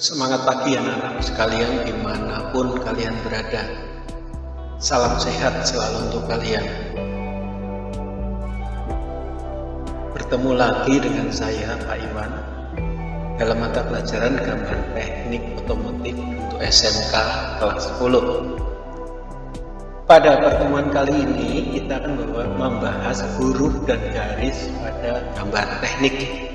Semangat pagi anak-anak sekalian dimanapun kalian berada. Salam sehat selalu untuk kalian. Bertemu lagi dengan saya Pak Iwan dalam mata pelajaran gambar teknik otomotif untuk SMK kelas 10. Pada pertemuan kali ini kita akan membahas huruf dan garis pada gambar teknik.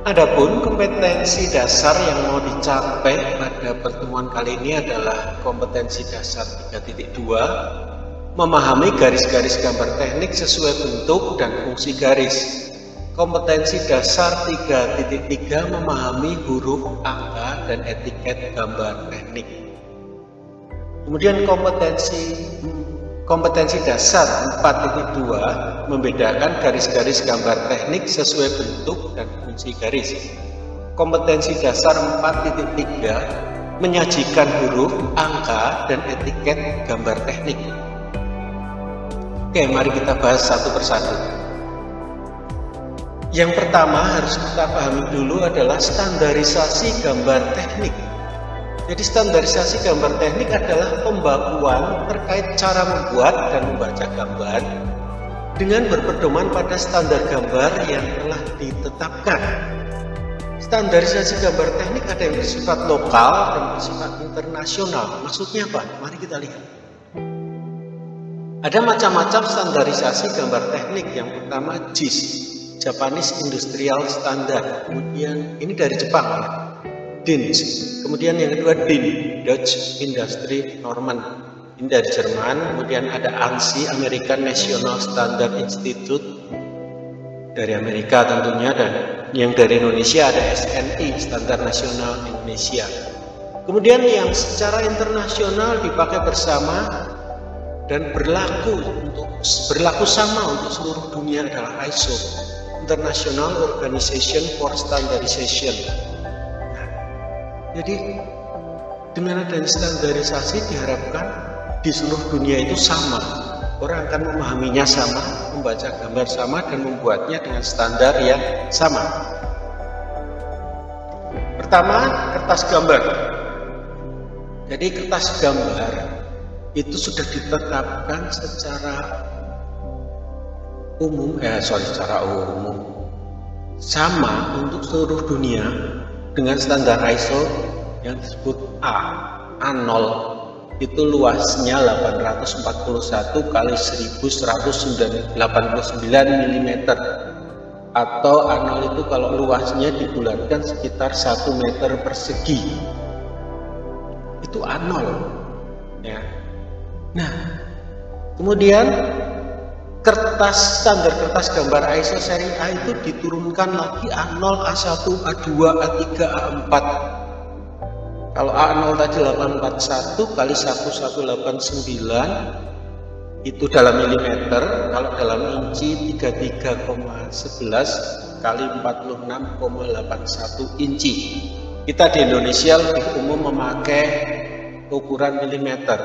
Adapun kompetensi dasar yang mau dicapai pada pertemuan kali ini adalah kompetensi dasar 3.2, memahami garis-garis gambar teknik sesuai bentuk dan fungsi garis. Kompetensi dasar 3.3, memahami huruf, angka, dan etiket gambar teknik. Kemudian kompetensi dasar 4.2, membedakan garis-garis gambar teknik sesuai bentuk dan fungsi garis. Kompetensi dasar 4.3, menyajikan huruf, angka, dan etiket gambar teknik. Oke, mari kita bahas satu persatu. Yang pertama harus kita pahami dulu adalah standarisasi gambar teknik. Jadi standarisasi gambar teknik adalah pembakuan terkait cara membuat dan membaca gambar dengan berpedoman pada standar gambar yang telah ditetapkan. Standarisasi gambar teknik ada yang bersifat lokal dan bersifat internasional. Maksudnya apa? Mari kita lihat. Ada macam-macam standarisasi gambar teknik. Yang pertama JIS, Japanese Industrial Standard. Kemudian ini dari Jepang ya. DIN. Kemudian yang kedua DIN, Dutch Industry Normen, ini dari Jerman. Kemudian ada ANSI, American National Standard Institute, dari Amerika tentunya. Dan yang dari Indonesia ada SNI, Standar Nasional Indonesia. Kemudian yang secara internasional dipakai bersama dan berlaku sama untuk seluruh dunia adalah ISO, International Organization for Standardization. Jadi dengan adanya standarisasi diharapkan di seluruh dunia itu sama. Orang akan memahaminya sama, membaca gambar sama, dan membuatnya dengan standar yang sama. Pertama, kertas gambar. Jadi kertas gambar itu sudah ditetapkan secara umum, sama untuk seluruh dunia dengan standar ISO yang disebut A0, itu luasnya 841 × 1189 mm, atau A0 itu kalau luasnya dibulatkan sekitar 1 meter persegi, itu A0 ya. Nah, kemudian standar kertas gambar ISO seri A itu diturunkan lagi A0, A1, A2, A3, A4. Kalau A0 tadi 841 × 1189 itu dalam milimeter, kalau dalam inci 33,11 × 46,81 inci. Kita di Indonesia lebih umum memakai ukuran milimeter.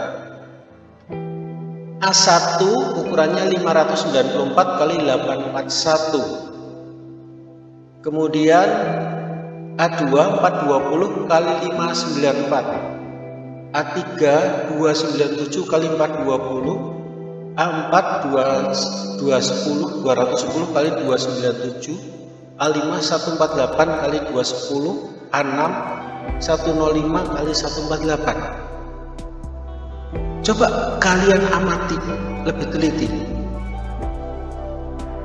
A1 ukurannya 594 × 841. Kemudian A2 420 × 594. A3 297 × 420. A4 210 × 297. A5 148 × 210. A6 105 × 148. Coba kalian amati lebih teliti.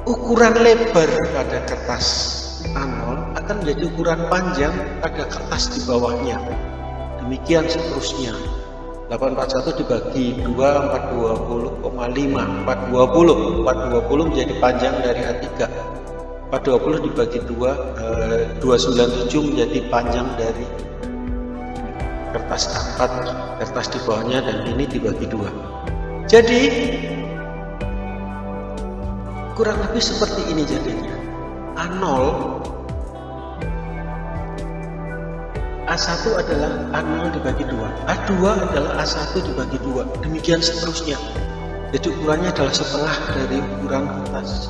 Ukuran lebar pada kertas A0 akan menjadi ukuran panjang pada kertas di bawahnya. Demikian seterusnya. 841 dibagi 2, 420,5. 420 menjadi panjang dari A3. 420 dibagi 2, 297 menjadi panjang dari kertas A4, kertas di bawahnya, dan ini dibagi 2. Jadi kurang lebih seperti ini jadinya. A0, A1 adalah A0 dibagi 2, A2 adalah A1 dibagi 2, demikian seterusnya. Jadi ukurannya adalah setengah dari ukuran kertas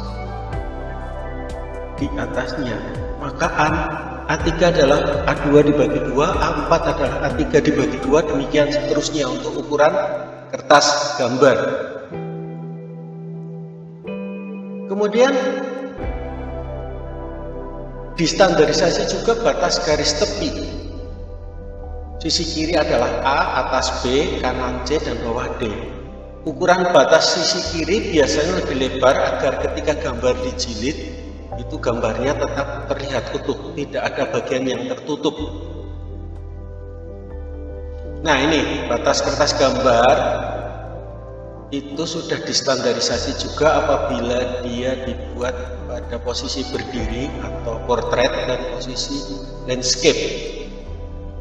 di atasnya. maka A3 adalah A2 dibagi 2, A4 adalah A3 dibagi 2, demikian seterusnya untuk ukuran kertas gambar. Kemudian distandarisasi juga batas garis tepi. Sisi kiri adalah A, atas B, kanan C, dan bawah D. Ukuran batas sisi kiri biasanya lebih lebar agar ketika gambar dijilid itu gambarnya tetap terlihat utuh, tidak ada bagian yang tertutup. Nah, ini batas kertas gambar itu sudah distandarisasi juga apabila dia dibuat pada posisi berdiri atau portrait dan posisi landscape.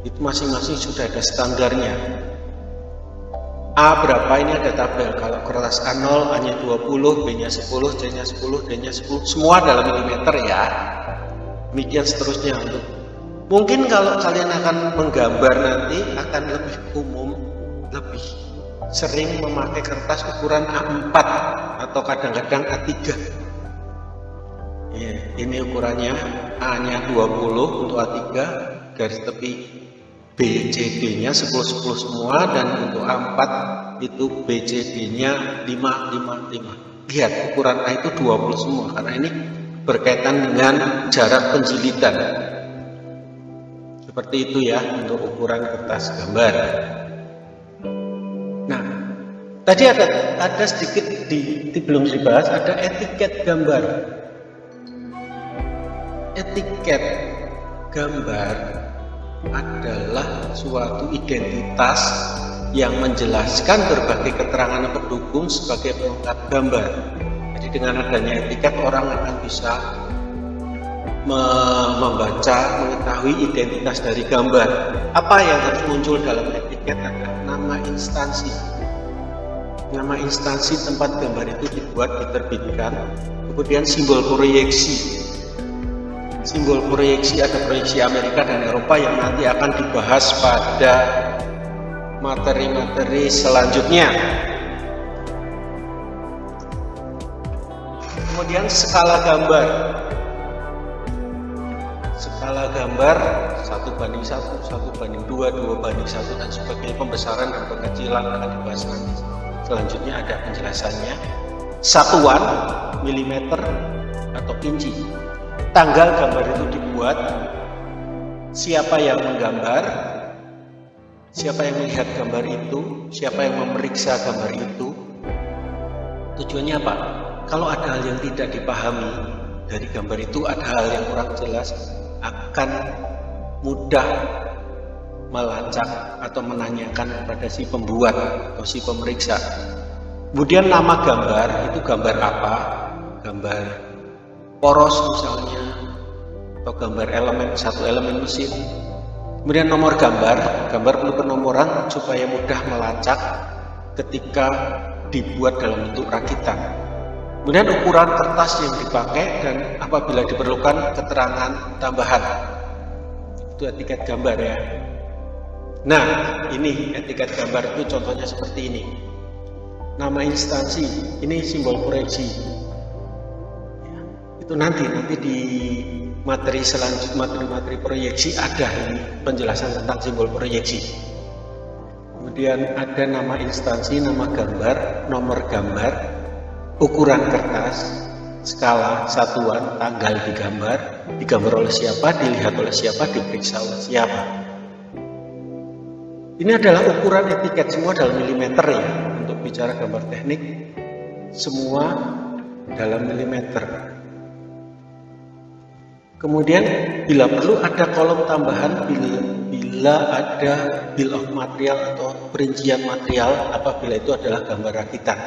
Itu masing-masing sudah ada standarnya. A berapa, ini ada tabel. Kalau kertas A0 A-nya 20, B-nya 10, C-nya 10, D-nya 10, semua dalam milimeter ya. Demikian seterusnya. Mungkin kalau kalian akan menggambar nanti akan lebih umum, lebih sering memakai kertas ukuran A4 atau kadang-kadang A3. Ya, ini ukurannya A-nya 20 untuk A3, garis tepi B, C, D-nya 10, 10 semua, dan untuk A4 itu B, C, D-nya 5, 5, 5. Lihat, ukuran A itu 20 semua, karena ini berkaitan dengan jarak penjilitan. Seperti itu ya untuk ukuran kertas gambar. Nah, tadi ada sedikit belum dibahas, ada etiket gambar. Etiket gambar adalah suatu identitas yang menjelaskan berbagai keterangan pendukung sebagai pelengkap gambar. Jadi dengan adanya etiket orang akan bisa membaca, mengetahui identitas dari gambar. Apa yang harus muncul dalam etiket adalah nama instansi. Nama instansi tempat gambar itu dibuat, diterbitkan, kemudian simbol proyeksi. Simbol proyeksi, ada proyeksi Amerika dan Eropa yang nanti akan dibahas pada materi-materi selanjutnya. Kemudian skala gambar. Skala gambar 1:1, 1:2, 2:1 dan sebagainya, pembesaran dan pengecilan akan dibahas nanti. Selanjutnya ada penjelasannya. Satuan, milimeter atau inci. Tanggal gambar itu dibuat, siapa yang menggambar, siapa yang melihat gambar itu, siapa yang memeriksa gambar itu. Tujuannya apa? Kalau ada hal yang tidak dipahami dari gambar itu, ada hal yang kurang jelas, akan mudah melacak atau menanyakan kepada si pembuat atau si pemeriksa. Kemudian nama gambar itu gambar apa? Gambar poros misalnya, atau gambar satu elemen mesin. Kemudian nomor gambar perlu penomoran supaya mudah melacak ketika dibuat dalam bentuk rakitan. Kemudian ukuran kertas yang dipakai dan apabila diperlukan keterangan tambahan. Itu etiket gambar ya. Nah, ini etiket gambar itu contohnya seperti ini. Nama instansi, ini simbol proyeksi. Itu nanti di materi selanjutnya, materi proyeksi ada ini penjelasan tentang simbol proyeksi. Kemudian ada nama instansi, nama gambar, nomor gambar, ukuran kertas, skala, satuan, tanggal digambar oleh siapa, dilihat oleh siapa, diperiksa oleh siapa. Ini adalah ukuran etiket, semua dalam milimeter ya. Untuk bicara gambar teknik, semua dalam milimeter. Kemudian bila perlu ada kolom tambahan bila ada bill of material atau perincian material apabila itu adalah gambar rakitan.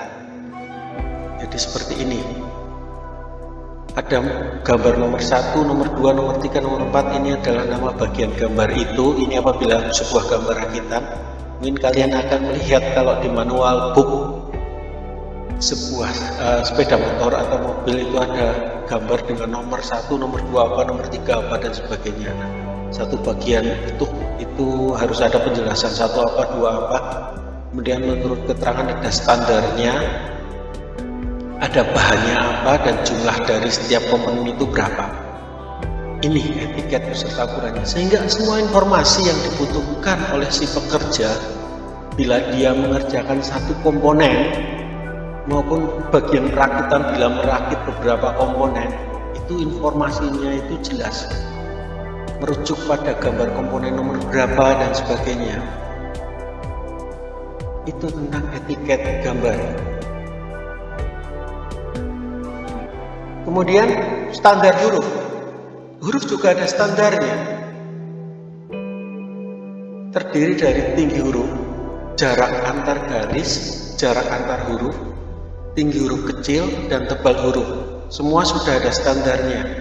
Jadi seperti ini. Ada gambar nomor 1, nomor 2, nomor 3, nomor 4, ini adalah nama bagian gambar itu. Ini apabila sebuah gambar rakitan. Mungkin kalian akan melihat kalau di manual book sebuah sepeda motor atau mobil itu ada gambar dengan nomor 1, nomor 2 apa, nomor 3 apa dan sebagainya. Nah, satu bagian itu harus ada penjelasan 1 apa, 2 apa. Kemudian menurut keterangan ada standarnya, ada bahannya apa dan jumlah dari setiap komponen itu berapa. ini etiket beserta ukurannya, sehingga semua informasi yang dibutuhkan oleh si pekerja bila dia mengerjakan satu komponen maupun bagian perakitan, bila merakit beberapa komponen, itu informasinya itu jelas, merujuk pada gambar komponen nomor berapa dan sebagainya. Itu tentang etiket gambar. Kemudian standar huruf. Huruf juga ada standarnya. Terdiri dari tinggi huruf, jarak antar garis, jarak antar huruf, tinggi huruf kecil, dan tebal huruf. Semua sudah ada standarnya.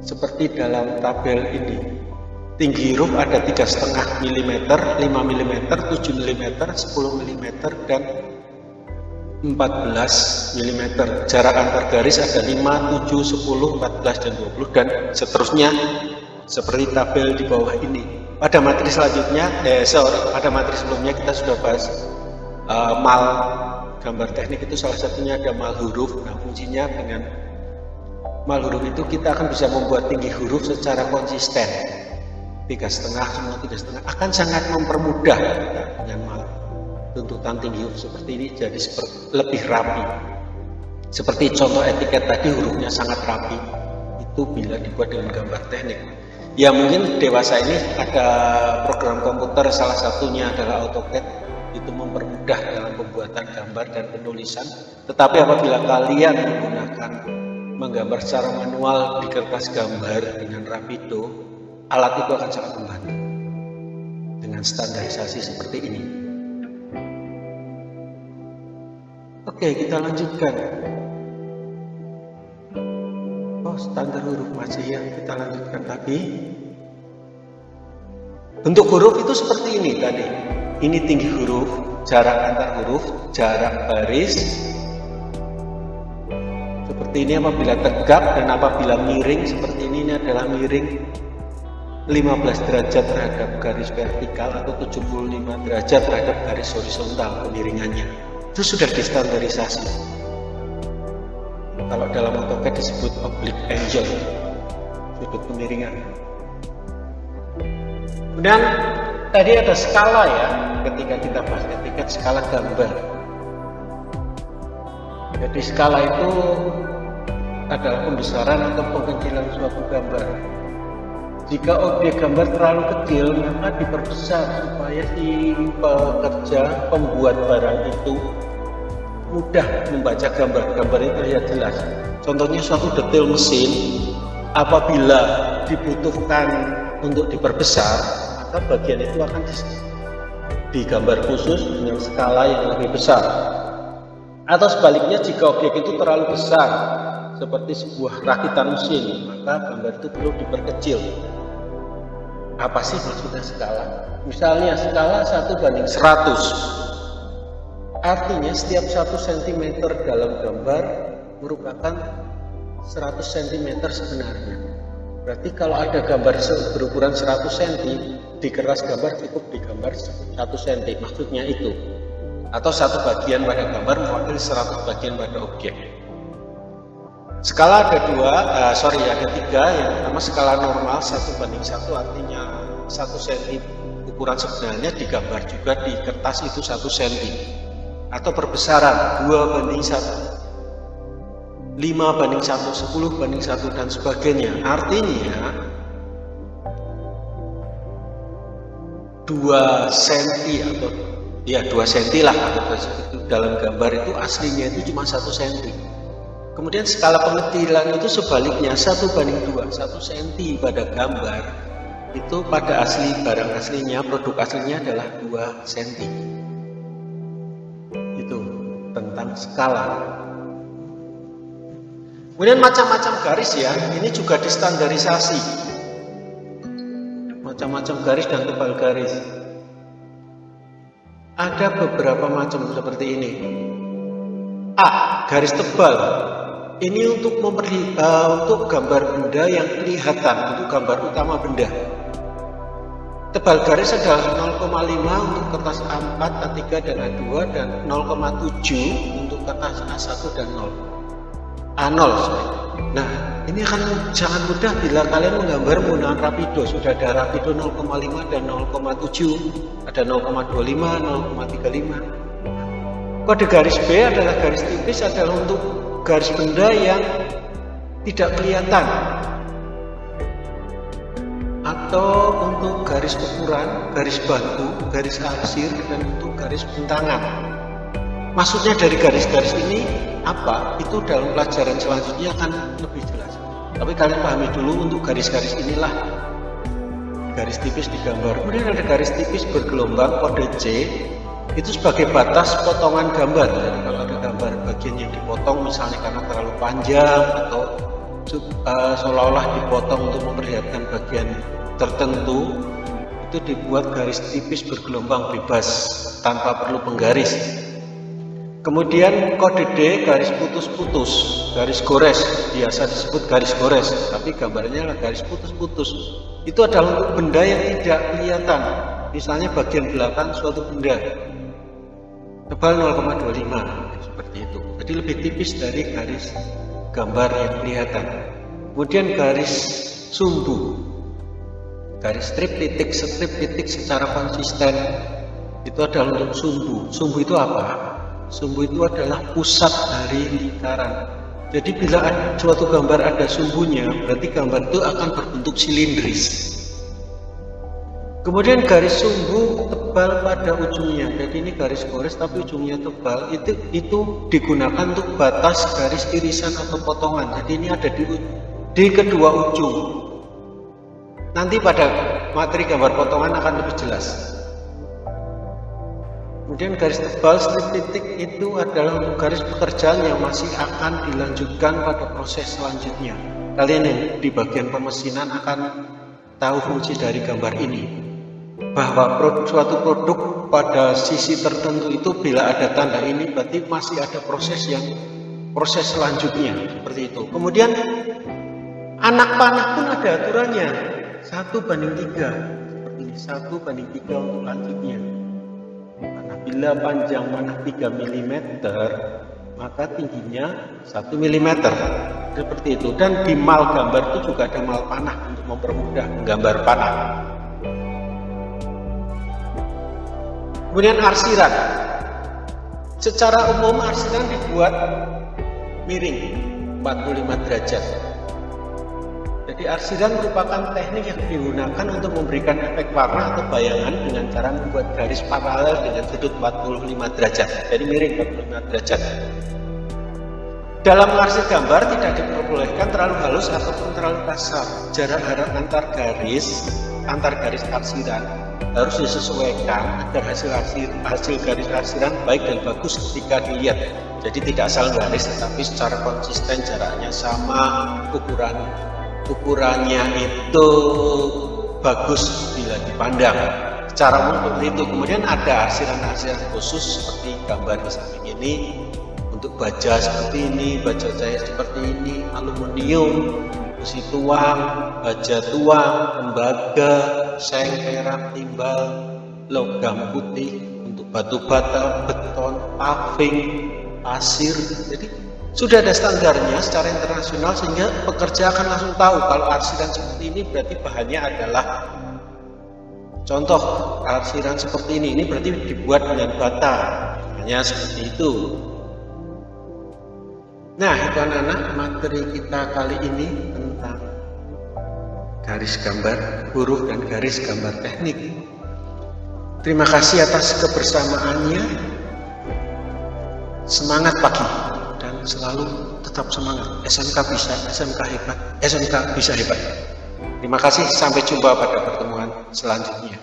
Seperti dalam tabel ini. Tinggi huruf ada 3,5 mm, 5 mm, 7 mm, 10 mm, dan 14 mm. Jarak antar garis ada 5, 7, 10, 14, dan 20, dan seterusnya seperti tabel di bawah ini. Pada materi selanjutnya, pada materi sebelumnya kita sudah bahas mal gambar teknik, itu salah satunya ada mal huruf. Nah, fungsinya dengan mal huruf itu kita akan bisa membuat tinggi huruf secara konsisten. 3,5, semua 3,5 akan sangat mempermudah dengan mal tuntutan tinggi huruf seperti ini, jadi lebih rapi. Seperti contoh etiket tadi, hurufnya sangat rapi, itu bila dibuat dengan gambar teknik. Ya mungkin dewasa ini ada program komputer, salah satunya adalah AutoCAD, itu mempermudah dalam pembuatan gambar dan penulisan. Tetapi apabila kalian menggambar secara manual di kertas gambar dengan Rapido, alat itu akan sangat membantu dengan standarisasi seperti ini. Oke, kita lanjutkan. Oh, standar huruf masih ya, kita lanjutkan lagi. Bentuk huruf itu seperti ini tadi. Ini tinggi huruf, jarak antar huruf, jarak baris. Seperti ini apabila tegak, dan apabila miring seperti ini adalah miring 15 derajat terhadap garis vertikal atau 75 derajat terhadap garis horizontal kemiringannya. Itu sudah distandarisasi. Kalau dalam AutoCAD disebut oblique angle, sudut kemiringan. Kemudian tadi ada skala ya, ketika kita bahas etiket skala gambar. Jadi skala itu adalah pembesaran atau pengecilan suatu gambar. Jika objek gambar terlalu kecil, maka diperbesar supaya si pekerja, pembuat barang itu mudah membaca gambar. Gambarnya terlihat jelas. Contohnya suatu detail mesin, apabila dibutuhkan untuk diperbesar, maka bagian itu akan digambar khusus dengan skala yang lebih besar. Atau sebaliknya, jika objek itu terlalu besar, seperti sebuah rakitan mesin, maka gambar itu perlu diperkecil. Apa sih maksudnya skala? Misalnya skala 1:100. Artinya setiap 1 cm dalam gambar merupakan 100 cm sebenarnya. Berarti kalau ada gambar berukuran 100 cm, di kertas gambar cukup digambar 1 cm, maksudnya itu. Atau satu bagian pada gambar mewakili 100 bagian pada objek. Skala ada ada 3. Yang pertama skala normal 1:1, artinya 1 cm ukuran sebenarnya digambar juga di kertas itu 1 cm. Atau perbesaran 2:1, 5:1, 10:1, dan sebagainya. Artinya 2 cm atau ya 2 cm lah dalam gambar itu aslinya itu cuma 1 cm. Kemudian skala pengecilan itu sebaliknya 1:2, 1 cm pada gambar itu pada barang aslinya, produk aslinya adalah 2 cm. Itu tentang skala. Kemudian macam-macam garis ya, ini juga distandarisasi. Macam-macam garis dan tebal garis. Ada beberapa macam seperti ini. A, garis tebal. Ini untuk gambar benda yang kelihatan, untuk gambar utama benda. Tebal garis adalah 0,5 untuk kertas A4, A3, dan A2, dan 0,7 untuk kertas A1 dan 0. A0. Nah, ini akan sangat mudah bila kalian menggambar menggunakan rapido. Sudah ada rapido 0,5 dan 0,7, ada 0,25, 0,35. Kode garis B adalah garis tipis, adalah untuk garis benda yang tidak kelihatan, atau untuk garis ukuran, garis batu, garis arsir, dan untuk garis bentangan. Maksudnya dari garis-garis ini apa? Itu dalam pelajaran selanjutnya akan lebih jelas. Tapi kalian pahami dulu untuk garis-garis inilah garis tipis digambar. Kemudian ada garis tipis bergelombang kode C, itu sebagai batas potongan gambar. Jadi kalau ada gambar bagian yang dipotong misalnya karena terlalu panjang atau seolah-olah dipotong untuk memperlihatkan bagian tertentu, itu dibuat garis tipis bergelombang bebas tanpa perlu penggaris. Kemudian kode D, garis putus-putus, garis gores, biasa disebut garis gores, tapi gambarnya adalah garis putus-putus. Itu adalah untuk benda yang tidak kelihatan, misalnya bagian belakang suatu benda, tebal 0,25, seperti itu. Jadi lebih tipis dari garis gambar yang kelihatan. Kemudian garis sumbu, garis strip titik secara konsisten, itu adalah untuk sumbu. Sumbu itu apa? Sumbu itu adalah pusat dari lingkaran. Jadi bila suatu gambar ada sumbunya, berarti gambar itu akan berbentuk silindris. Kemudian garis sumbu tebal pada ujungnya. Jadi ini garis gores tapi ujungnya tebal. Itu digunakan untuk batas garis irisan atau potongan. Jadi ini ada di kedua ujung. Nanti pada materi gambar potongan akan lebih jelas. Kemudian garis tebal strip titik itu adalah untuk garis pekerjaan yang masih akan dilanjutkan pada proses selanjutnya. Kalian yang di bagian pemesinan akan tahu fungsi dari gambar ini, bahwa suatu produk pada sisi tertentu itu bila ada tanda ini berarti masih ada proses selanjutnya, seperti itu. Kemudian anak panah pun ada aturannya, 1:3, seperti ini, 1:3 untuk lanjutnya. Bila panjang panah 3 mm, maka tingginya 1 mm, seperti itu. Dan di mal gambar itu juga ada mal panah untuk mempermudah menggambar panah. Kemudian arsiran. Secara umum arsiran dibuat miring 45 derajat. Jadi arsiran merupakan teknik yang digunakan untuk memberikan efek warna atau bayangan dengan cara membuat garis paralel dengan sudut 45 derajat. Jadi miring 45 derajat. Dalam mengarsir gambar tidak diperbolehkan terlalu halus ataupun terlalu kasar. Jarak antar garis arsiran harus disesuaikan agar hasil garis arsiran baik dan bagus ketika dilihat. Jadi tidak asal garis, tetapi secara konsisten jaraknya sama, ukurannya itu bagus bila dipandang. Secara umum seperti itu. Kemudian ada arsiran-arsiran khusus seperti gambar di samping ini, untuk baja seperti ini, baja cair seperti ini, aluminium, besi tuang, baja tuang, tembaga, seng, perak, timbal, logam putih, untuk batu bata, beton, paving, pasir. Jadi sudah ada standarnya secara internasional sehingga pekerja akan langsung tahu kalau arsiran seperti ini berarti bahannya adalah, contoh arsiran seperti ini berarti dibuat dengan bata, hanya seperti itu. Nah, itu anak-anak materi kita kali ini tentang garis gambar huruf dan garis gambar teknik. Terima kasih atas kebersamaannya. Semangat pagi dan selalu tetap semangat. SMK bisa, SMK hebat, SMK bisa hebat. Terima kasih, sampai jumpa pada pertemuan selanjutnya.